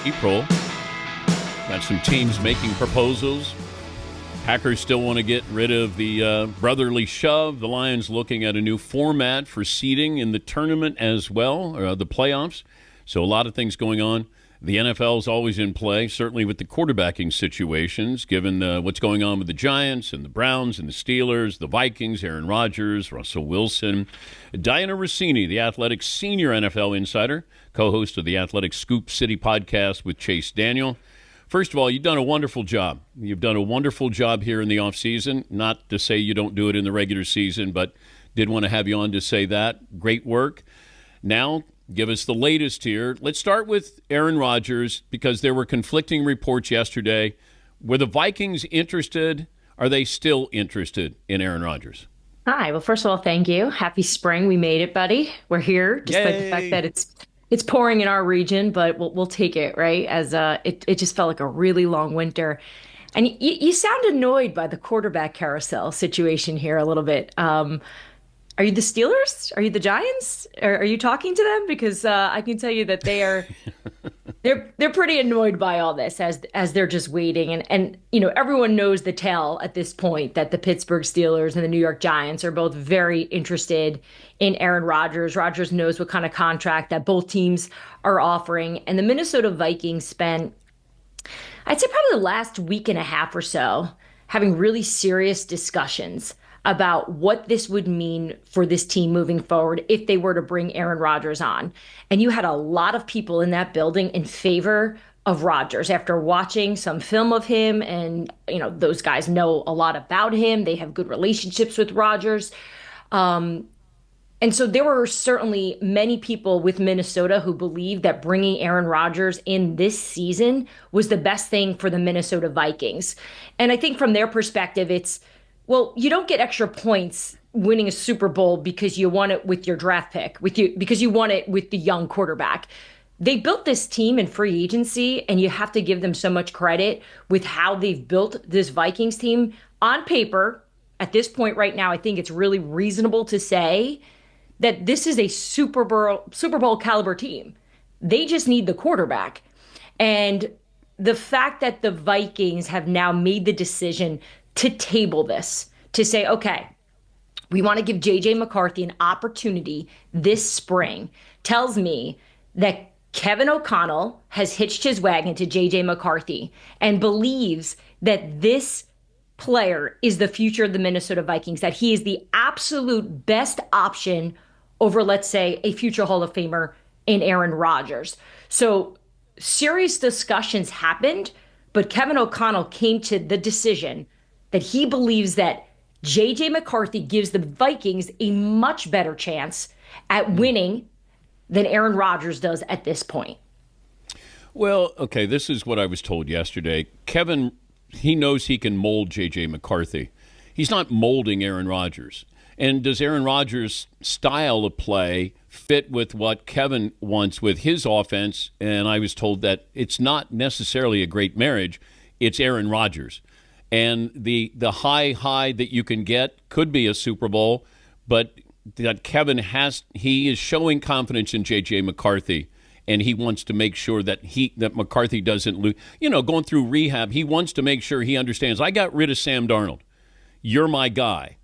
April. Got some teams making proposals. Packers still want to get rid of the brotherly shove. The Lions looking at a new format for seeding in the tournament as well, the playoffs. So a lot of things going on. The NFL is always in play, certainly with the quarterbacking situations, given what's going on with the Giants and the Browns and the Steelers, the Vikings, Aaron Rodgers, Russell Wilson. Diana Rossini, the Athletic senior NFL insider, co-host of the Athletic Scoop City podcast with Chase Daniel. First of all, you've done a wonderful job. You've done a wonderful job here in the offseason. Not to say you don't do it in the regular season, but did want to have you on to say that. Great work. Now, give us the latest here. Let's start with Aaron Rodgers, because there were conflicting reports yesterday. Were the Vikings interested? Are they still interested in Aaron Rodgers? Hi. Well, first of all, thank you. Happy spring. We made it, buddy. We're here, despite the fact that it's pouring in our region, but we'll take it, right? As it just felt like a really long winter. And you sound annoyed by the quarterback carousel situation here a little bit. Are you the Steelers? Are you the Giants? Are you talking to them? Because I can tell you that they're pretty annoyed by all this as they're just waiting. And you know, everyone knows the tale at this point that the Pittsburgh Steelers and the New York Giants are both very interested in Aaron Rodgers. Rodgers knows what kind of contract that both teams are offering. And the Minnesota Vikings spent, I'd say, probably the last week and a half or so having really serious discussions about what this would mean for this team moving forward if they were to bring Aaron Rodgers on. And you had a lot of people in that building in favor of Rodgers after watching some film of him. And, you know, those guys know a lot about him. They have good relationships with Rodgers. And so there were certainly many people with Minnesota who believed that bringing Aaron Rodgers in this season was the best thing for the Minnesota Vikings. And I think from their perspective, it's, well, you don't get extra points winning a Super Bowl because you won it with your draft pick, because you won it with the young quarterback. They built this team in free agency, and you have to give them so much credit with how they've built this Vikings team. On paper, at this point right now, I think it's really reasonable to say that this is a Super Bowl caliber team. They just need the quarterback. And the fact that the Vikings have now made the decision to table this, to say, okay, we want to give J.J. McCarthy an opportunity this spring, tells me that Kevin O'Connell has hitched his wagon to J.J. McCarthy and believes that this player is the future of the Minnesota Vikings, that he is the absolute best option over, let's say, a future Hall of Famer in Aaron Rodgers. So serious discussions happened, but Kevin O'Connell came to the decision that he believes that J.J. McCarthy gives the Vikings a much better chance at winning than Aaron Rodgers does at this point. Well, okay, this is what I was told yesterday. Kevin, he knows he can mold J.J. McCarthy. He's not molding Aaron Rodgers. And does Aaron Rodgers' style of play fit with what Kevin wants with his offense? And I was told that it's not necessarily a great marriage. It's Aaron Rodgers. And the high that you can get could be a Super Bowl, but that Kevin he is showing confidence in J.J. McCarthy, and he wants to make sure that McCarthy doesn't lose. You know, going through rehab, he wants to make sure he understands, I got rid of Sam Darnold. You're my guy,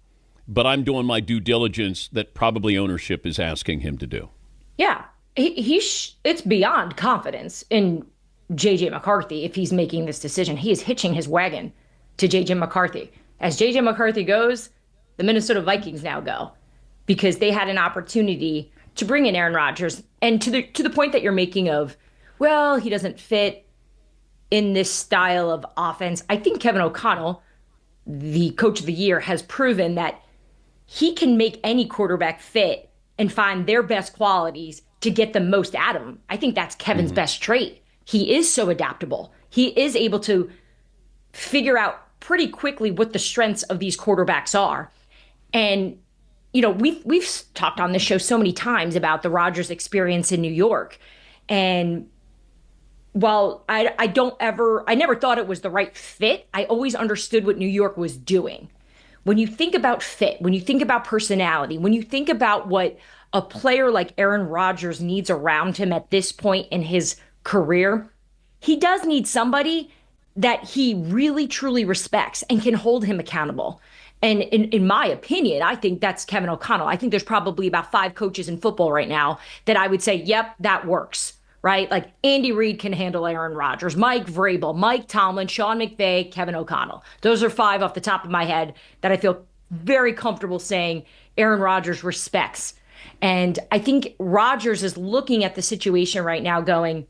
but I'm doing my due diligence that probably ownership is asking him to do. Yeah, it's beyond confidence in J.J. McCarthy if he's making this decision. He is hitching his wagon to J.J. McCarthy. As J.J. McCarthy goes, the Minnesota Vikings now go, because they had an opportunity to bring in Aaron Rodgers. And to the point that you're making of, well, he doesn't fit in this style of offense, I think Kevin O'Connell, the coach of the year, has proven that he can make any quarterback fit and find their best qualities to get the most out of them. I think that's Kevin's best trait. He is so adaptable. He is able to figure out pretty quickly what the strengths of these quarterbacks are. And, you know, we've talked on this show so many times about the Rodgers experience in New York. And while I never thought it was the right fit, I always understood what New York was doing. When you think about fit, when you think about personality, when you think about what a player like Aaron Rodgers needs around him at this point in his career, he does need somebody that he really truly respects and can hold him accountable. And in my opinion, I think that's Kevin O'Connell. I think there's probably about 5 coaches in football right now that I would say, yep, that works, right? Like Andy Reid can handle Aaron Rodgers, Mike Vrabel, Mike Tomlin, Sean McVay, Kevin O'Connell. Those are 5 off the top of my head that I feel very comfortable saying Aaron Rodgers respects. And I think Rodgers is looking at the situation right now going,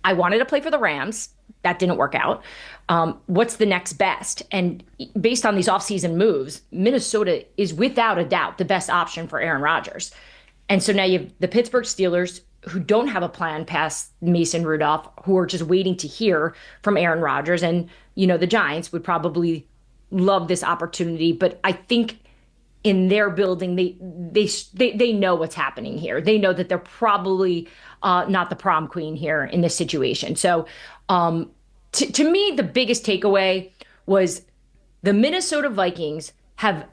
I wanted to play for the Rams. That didn't work out. What's the next best? And based on these offseason moves, Minnesota is without a doubt the best option for Aaron Rodgers. And so now you have the Pittsburgh Steelers, who don't have a plan past Mason Rudolph, who are just waiting to hear from Aaron Rodgers. And, the Giants would probably love this opportunity. But I think in their building, they know what's happening here. They know that they're probably not the prom queen here in this situation. So to me, the biggest takeaway was the Minnesota Vikings have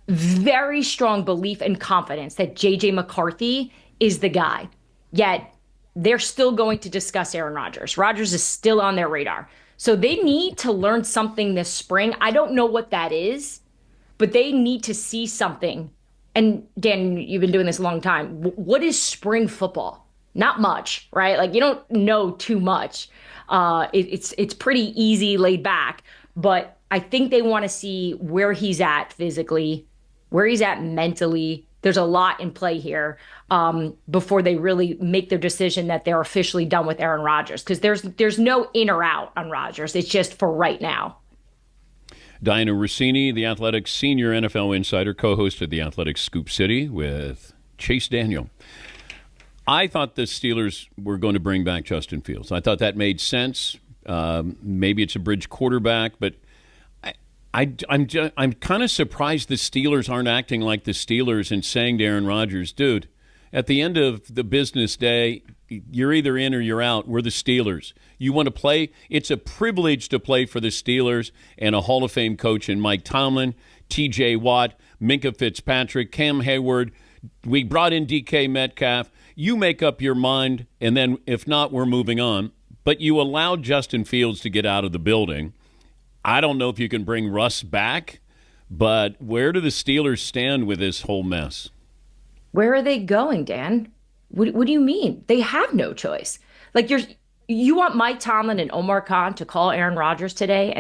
very strong belief and confidence that JJ McCarthy is the guy. Yet they're still going to discuss Aaron Rodgers. Rodgers is still on their radar. So they need to learn something this spring. I don't know what that is, but they need to see something. And Dan, you've been doing this a long time. What is spring football? Not much, right? Like you don't know too much. It's pretty easy, laid back. But I think they want to see where he's at physically, where he's at mentally. There's a lot in play here before they really make their decision that they're officially done with Aaron Rodgers. Because there's no in or out on Rodgers. It's just for right now. Diana Rossini, the Athletics senior NFL insider, co-host of the Athletics Scoop City with Chase Daniel. I thought the Steelers were going to bring back Justin Fields. I thought that made sense. Maybe it's a bridge quarterback, but I'm kind of surprised the Steelers aren't acting like the Steelers and saying to Aaron Rodgers, dude, at the end of the business day, you're either in or you're out. We're the Steelers. You want to play? It's a privilege to play for the Steelers and a Hall of Fame coach in Mike Tomlin, T.J. Watt, Minkah Fitzpatrick, Cam Hayward. We brought in DK Metcalf. You make up your mind, and then if not, we're moving on. But you allowed Justin Fields to get out of the building. I don't know if you can bring Russ back, but where do the Steelers stand with this whole mess? Where are they going, Dan? What do you mean? They have no choice. Like you want Mike Tomlin and Omar Khan to call Aaron Rodgers today and